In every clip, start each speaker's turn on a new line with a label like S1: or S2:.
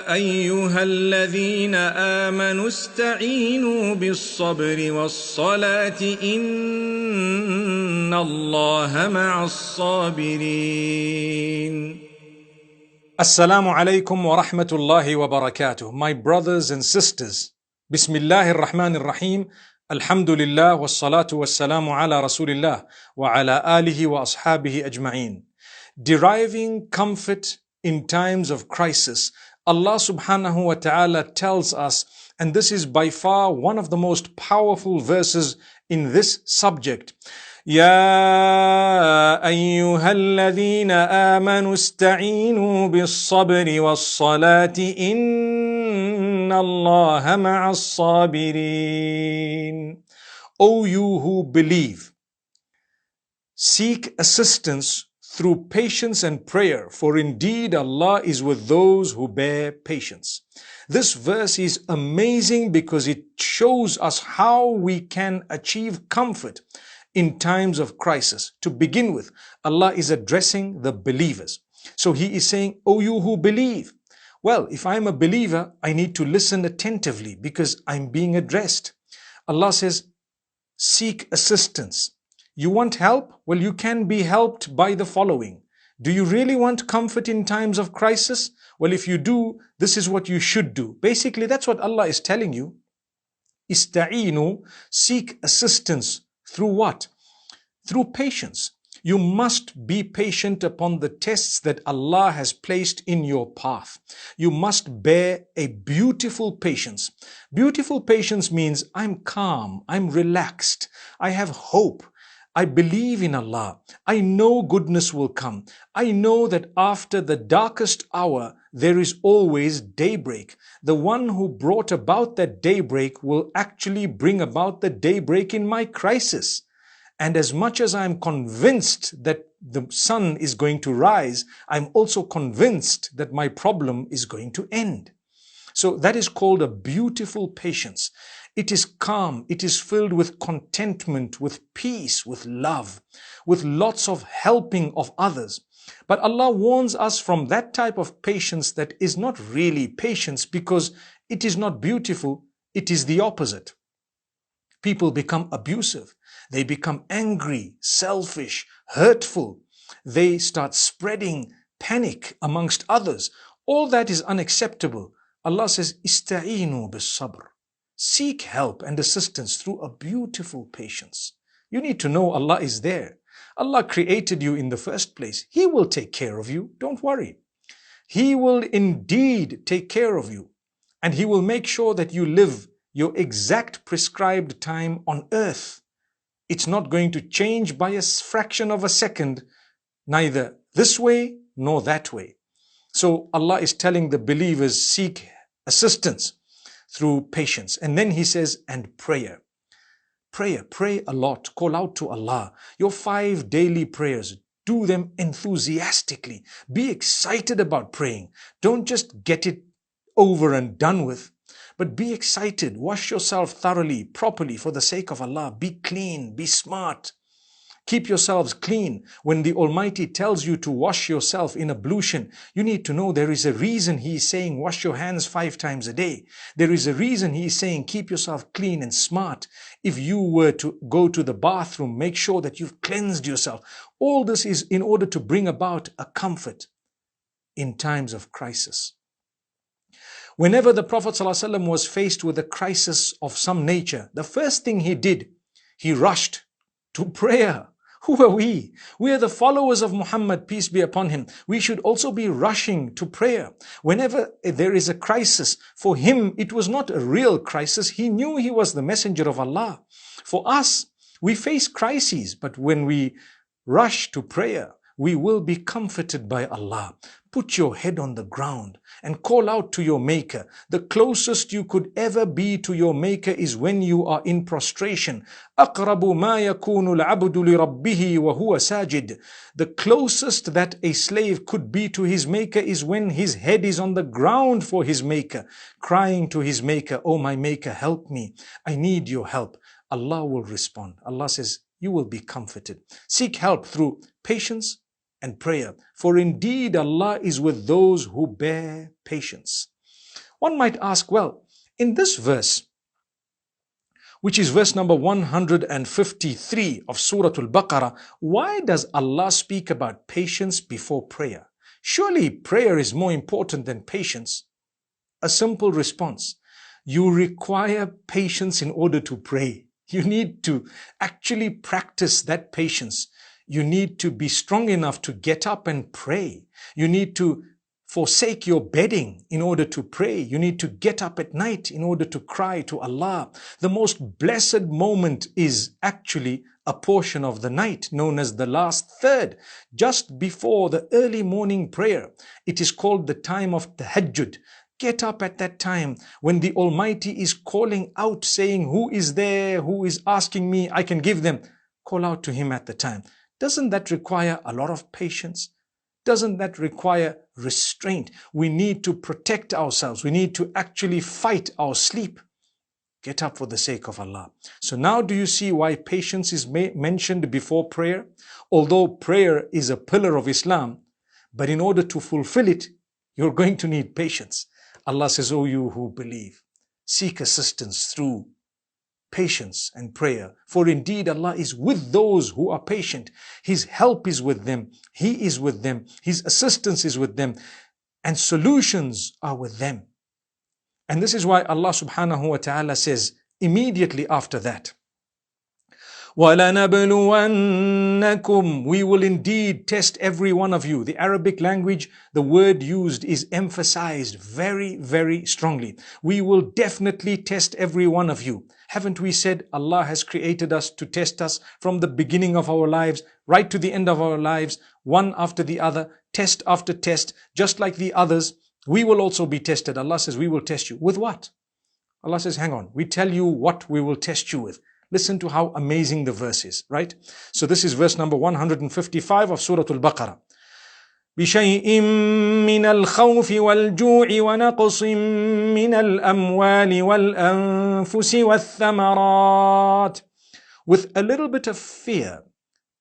S1: أيها الذين آمنوا استعينوا بالصبر والصلاة إن الله مع الصابرين.
S2: Assalamu alaikum wa rahmatullahi wa barakatuh. My brothers and sisters, Bismillahir Rahmanir Rahim, Alhamdulillah wa salatu wa salamu ala Rasulillah wa ala alihi wa ashabihi ajma'een. Deriving comfort in times of crisis, Allah subhanahu wa ta'ala tells us, and this is by far one of the most powerful verses in this subject. يا أيها الذين آمنوا استعينوا بالصبر والصلاة إن الله مع الصابرين. O you who believe, seek assistance through patience and prayer, for indeed Allah is with those who bear patience. This verse is amazing because it shows us how we can achieve comfort in times of crisis. To begin with, Allah is addressing the believers. So He is saying, "O you who believe." Well, if I'm a believer, I need to listen attentively because I'm being addressed. Allah says, seek assistance. You want help? Well, you can be helped by the following. Do you really want comfort in times of crisis? Well, if you do, this is what you should do. Basically, that's what Allah is telling you. Ista'inu, seek assistance. Through what? Through patience. You must be patient upon the tests that Allah has placed in your path. You must bear a beautiful patience. Beautiful patience means I'm calm, I'm relaxed, I have hope. I believe in Allah. I know goodness will come. I know that after the darkest hour, there is always daybreak. The one who brought about that daybreak will actually bring about the daybreak in my crisis. And as much as I'm convinced that the sun is going to rise, I'm also convinced that my problem is going to end. So that is called a beautiful patience. It is calm, it is filled with contentment, with peace, with love, with lots of helping of others. But Allah warns us from that type of patience that is not really patience because it is not beautiful, it is the opposite. People become abusive, they become angry, selfish, hurtful. They start spreading panic amongst others. All that is unacceptable. Allah says, Ista'inu bis sabr. Seek help and assistance through a beautiful patience. You need to know Allah is there. Allah created you in the first place. He will take care of you. Don't worry. He will indeed take care of you. And He will make sure that you live your exact prescribed time on earth. It's not going to change by a fraction of a second, neither this way nor that way. So Allah is telling the believers, seek assistance through patience. And then He says, and prayer. Pray a lot. Call out to Allah. Your 5 daily prayers, do them enthusiastically. Be excited about praying. Don't just get it over and done with, but be excited. Wash yourself thoroughly, properly for the sake of Allah. Be clean, be smart. Keep yourselves clean. When the Almighty tells you to wash yourself in ablution, you need to know there is a reason He is saying wash your hands 5 times a day. There is a reason He is saying keep yourself clean and smart. If you were to go to the bathroom, make sure that you've cleansed yourself. All this is in order to bring about a comfort in times of crisis. Whenever the Prophet ﷺ was faced with a crisis of some nature, the first thing he did, he rushed to prayer. Who are we? We are the followers of Muhammad, peace be upon him. We should also be rushing to prayer. Whenever there is a crisis, for him it was not a real crisis. He knew he was the messenger of Allah. For us, we face crises, but when we rush to prayer, we will be comforted by Allah. Put your head on the ground and call out to your Maker. The closest you could ever be to your Maker is when you are in prostration. أَقْرَبُ مَا يَكُونُ الْعَبْدُ لِرَبِّهِ وَهُوَ سَاجِدٌ. The closest that a slave could be to his Maker is when his head is on the ground for his Maker, crying to his Maker, "Oh my Maker, help me. I need your help." Allah will respond. Allah says, you will be comforted. Seek help through patience and prayer. For indeed Allah is with those who bear patience. One might ask, well, in this verse, which is verse number 153 of Surah Al-Baqarah, why does Allah speak about patience before prayer? Surely prayer is more important than patience. A simple response: you require patience in order to pray. You need to actually practice that patience. You need to be strong enough to get up and pray. You need to forsake your bedding in order to pray. You need to get up at night in order to cry to Allah. The most blessed moment is actually a portion of the night known as the last third, just before the early morning prayer. It is called the time of tahajjud. Get up at that time when the Almighty is calling out, saying, who is there? Who is asking me? I can give them. Call out to Him at the time. Doesn't that require a lot of patience? Doesn't that require restraint? We need to protect ourselves. We need to actually fight our sleep. Get up for the sake of Allah. So now do you see why patience is mentioned before prayer? Although prayer is a pillar of Islam, but in order to fulfill it, you're going to need patience. Allah says, "O you who believe, seek assistance through patience and prayer. For indeed Allah is with those who are patient. His help is with them. He is with them. His assistance is with them. And solutions are with them." And this is why Allah subhanahu wa ta'ala says immediately after that, وَلَنَبْلُوَنَّكُمْ, we will indeed test every one of you. The Arabic language, the word used is emphasized very, very strongly. We will definitely test every one of you. Haven't we said Allah has created us to test us from the beginning of our lives right to the end of our lives, one after the other, test after test, just like the others. We will also be tested. Allah says, we will test you. With what? Allah says, hang on, we tell you what we will test you with. Listen to how amazing the verse is, right? So this is verse number 155 of Surah Al-Baqarah. بِشَيْءٍ مِّنَ الْخَوْفِ وَالْجُوعِ وَنَقْصٍ مِّنَ الْأَمْوَالِ وَالْأَنفُسِ وَالثَّمَرَاتِ. With a little bit of fear,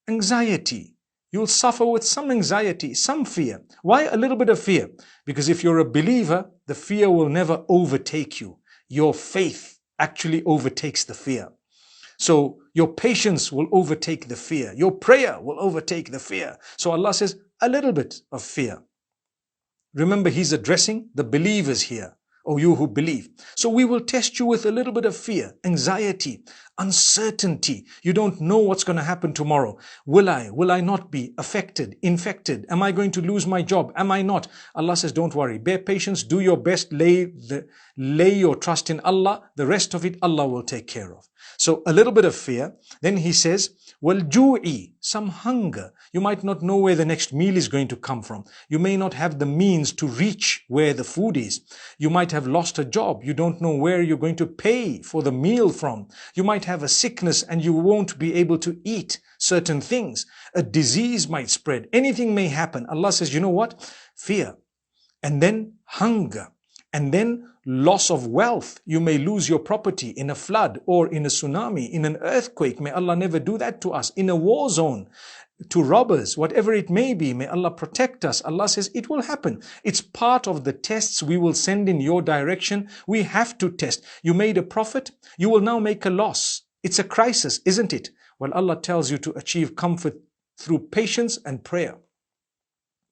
S2: anxiety. You'll suffer with some anxiety, some fear. Why a little bit of fear? Because if you're a believer, the fear will never overtake you. Your faith actually overtakes the fear. So your patience will overtake the fear. Your prayer will overtake the fear. So Allah says, a little bit of fear. Remember, He's addressing the believers here. O you who believe. So we will test you with a little bit of fear, anxiety, uncertainty. You don't know what's going to happen tomorrow. Will I not be affected, infected? Am I going to lose my job? Am I not? Allah says, don't worry. Bear patience. Do your best. Lay your trust in Allah. The rest of it, Allah will take care of. So a little bit of fear. Then He says, وَالْجُوعِ, some hunger. You might not know where the next meal is going to come from. You may not have the means to reach where the food is. You might have lost a job. You don't know where you're going to pay for the meal from. You might have a sickness and you won't be able to eat certain things. A disease might spread. Anything may happen. Allah says, you know what? Fear. And then hunger. And then loss of wealth. You may lose your property in a flood or in a tsunami, in an earthquake. May Allah never do that to us. In a war zone, to robbers, whatever it may be. May Allah protect us. Allah says it will happen. It's part of the tests we will send in your direction. We have to test. You made a profit, you will now make a loss. It's a crisis, isn't it? Well, Allah tells you to achieve comfort through patience and prayer.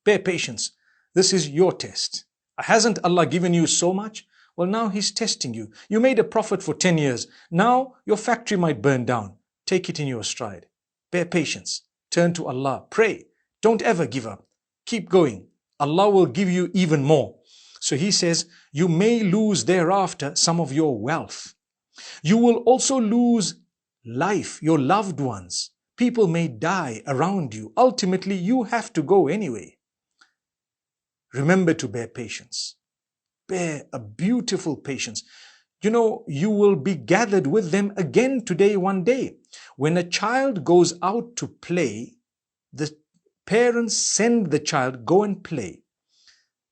S2: Bear patience. This is your test. Hasn't Allah given you so much? Well, now He's testing you. You made a profit for 10 years. Now your factory might burn down. Take it in your stride. Bear patience. Turn to Allah. Pray. Don't ever give up. Keep going. Allah will give you even more. So He says, you may lose thereafter some of your wealth. You will also lose life, your loved ones. People may die around you. Ultimately, you have to go anyway. Remember to bear patience. Bear a beautiful patience. You know, you will be gathered with them again today, one day. When a child goes out to play, the parents send the child, go and play.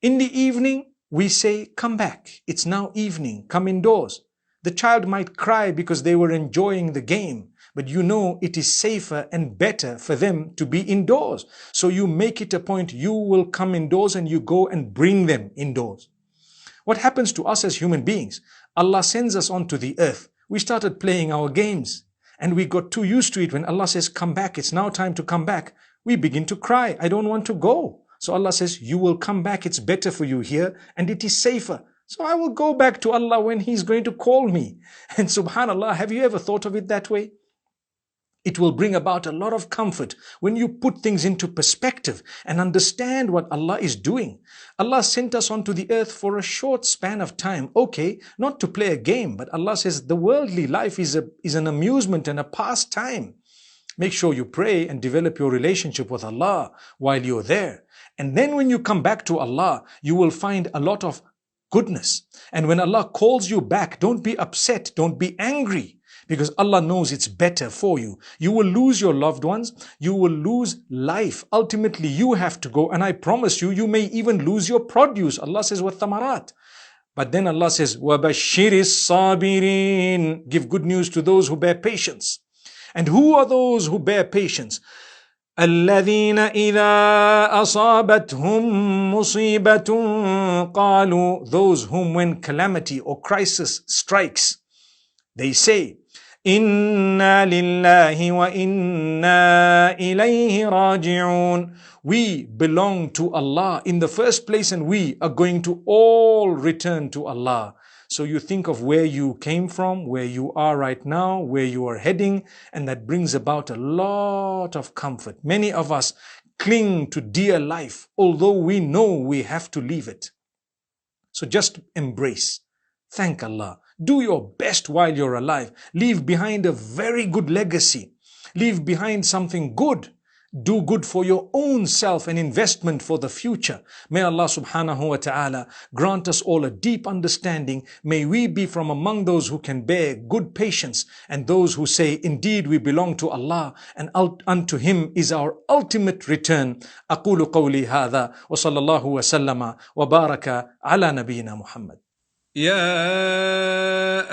S2: In the evening, we say, come back. It's now evening. Come indoors. The child might cry because they were enjoying the game. But you know it is safer and better for them to be indoors. So you make it a point, you will come indoors and you go and bring them indoors. What happens to us as human beings? Allah sends us onto the earth. We started playing our games and we got too used to it. When Allah says, come back, it's now time to come back, we begin to cry. I don't want to go. So Allah says, you will come back. It's better for you here and it is safer. So I will go back to Allah when He's going to call me. And subhanallah, have you ever thought of it that way? It will bring about a lot of comfort when you put things into perspective and understand what Allah is doing. Allah sent us onto the earth for a short span of time. Okay, not to play a game, but Allah says the worldly life is an amusement and a pastime. Make sure you pray and develop your relationship with Allah while you're there. And then when you come back to Allah, you will find a lot of goodness. And when Allah calls you back, don't be upset, don't be angry. Because Allah knows it's better for you. You will lose your loved ones. You will lose life. Ultimately, you have to go. And I promise you, you may even lose your produce. Allah says, وَالثَّمَرَاتِ. But then Allah says, وَبَشِّرِ الصَّابِرِينَ. Give good news to those who bear patience. And who are those who bear patience? الَّذِينَ إِذَا أَصَابَتْهُمْ مُصِيبَةٌ قَالُوا. Those whom when calamity or crisis strikes, they say, Inna lillahi wa inna ilayhi raji'un. We belong to Allah in the first place and we are going to all return to Allah. So you think of where you came from, where you are right now, where you are heading, and that brings about a lot of comfort. Many of us cling to dear life, although we know we have to leave it. So just embrace. Thank Allah. Do your best while you're alive. Leave behind a very good legacy. Leave behind something good. Do good for your own self, an investment for the future. May Allah subhanahu wa ta'ala grant us all a deep understanding. May we be from among those who can bear good patience and those who say, indeed we belong to Allah and unto Him is our ultimate return. أقول قولي هذا وصلى الله وسلم وبارك على نبينا محمد.
S1: يا